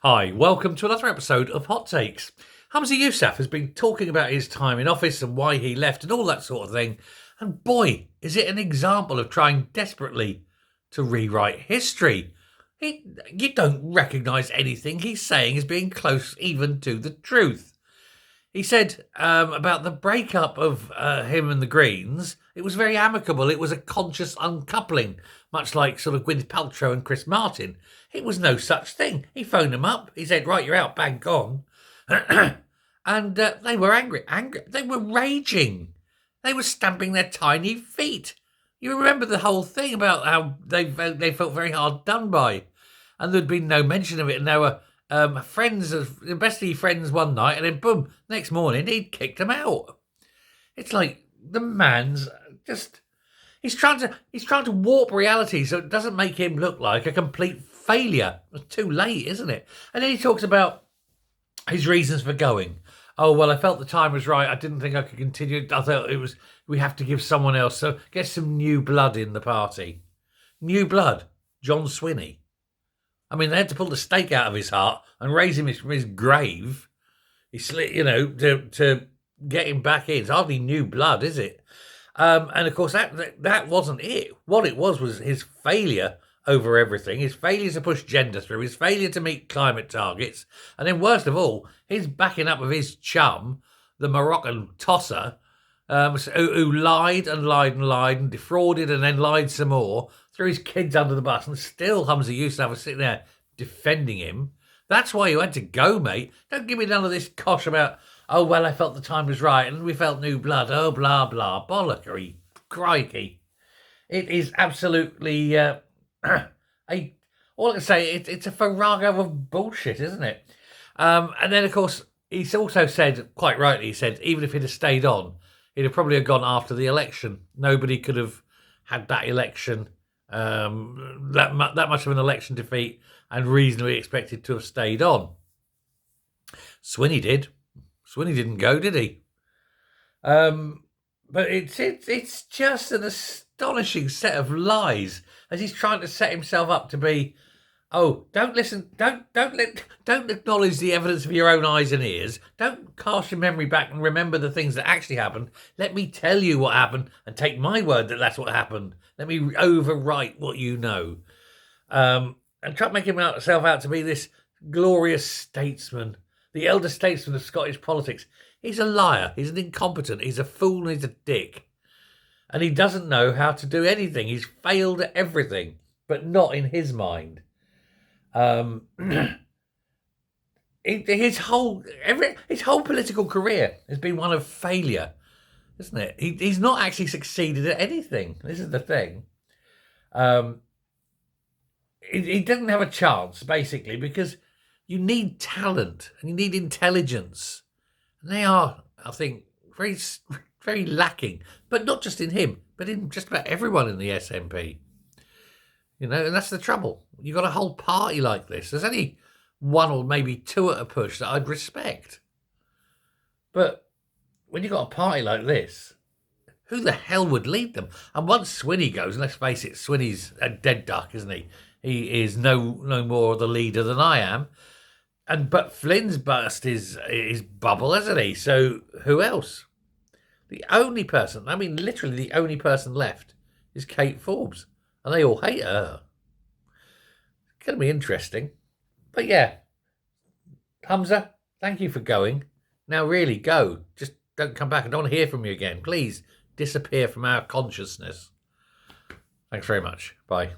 Hi, welcome to another episode of Hot Takes. Humza Yousaf has been talking about his time in office and why he left and all that sort of thing. And boy, is it an example of trying desperately to rewrite history. You don't recognise anything he's saying as being close even to the truth. He said about the breakup of him and the Greens, it was very amicable. It was a conscious uncoupling, much like sort of Gwyneth Paltrow and Chris Martin. It was no such thing. He phoned them up. He said, right, you're out, bang, gone. And they were angry. They were raging. They were stamping their tiny feet. You remember the whole thing about how they felt very hard done by. And there'd been no mention of it. And they were bestie friends one night, and then boom, next morning he'd kicked them out. It's like the man's just he's trying to warp reality so it doesn't make him look like a complete failure. It's too late, isn't it? And then he talks about his reasons for going. Oh well, I felt the time was right. I didn't think I could continue. I thought we have to give someone else. So get some new blood in the party. New blood, John Swinney. I mean, they had to pull the stake out of his heart and raise him from his grave. He slit, to get him back in. It's hardly new blood, is it? And of course, that wasn't it. What it was his failure over everything, his failure to push gender through, his failure to meet climate targets, and then worst of all, his backing up of his chum, the Moroccan tosser, who lied and lied and lied and defrauded and then lied some more, threw his kids under the bus, and still Humza Yousaf was sitting there defending him. That's why you had to go, mate. Don't give me none of this kosh about, oh, well, I felt the time was right and we felt new blood. Oh, blah, blah, bollockery, crikey. It is absolutely, all I can say, it's a farrago of bullshit, isn't it? And then, of course, he's also said, quite rightly, he said, even if he'd have stayed on, he'd have probably gone after the election. Nobody could have had that election, that much of an election defeat, and reasonably expected to have stayed on. Swinney did. Swinney didn't go, did he? But it's just an astonishing set of lies as he's trying to set himself up to be. Oh, don't listen. Don't acknowledge the evidence of your own eyes and ears. Don't cast your memory back and remember the things that actually happened. Let me tell you what happened and take my word that that's what happened. Let me overwrite what you know. And try to make himself out to be this glorious statesman, the elder statesman of Scottish politics. He's a liar. He's an incompetent. He's a fool and he's a dick. And he doesn't know how to do anything. He's failed at everything, but not in his mind. His whole political career has been one of failure, isn't it? He's not actually succeeded at anything. This is the thing. He doesn't have a chance, basically, because you need talent and you need intelligence. And they are, I think, very, very lacking. But not just in him, but in just about everyone in the SNP. And that's the trouble. You've got a whole party like this. There's only one or maybe two at a push that I'd respect. But when you've got a party like this, who the hell would lead them? And once Swinney goes, and let's face it, Swinney's a dead duck, isn't he? He is no more the leader than I am. But Flynn's burst his bubble, hasn't he? So who else? The only person, literally the only person left is Kate Forbes. And they all hate her. It's going to be interesting. But yeah, Humza, thank you for going. Now really go. Just don't come back. I don't want to hear from you again. Please disappear from our consciousness. Thanks very much. Bye.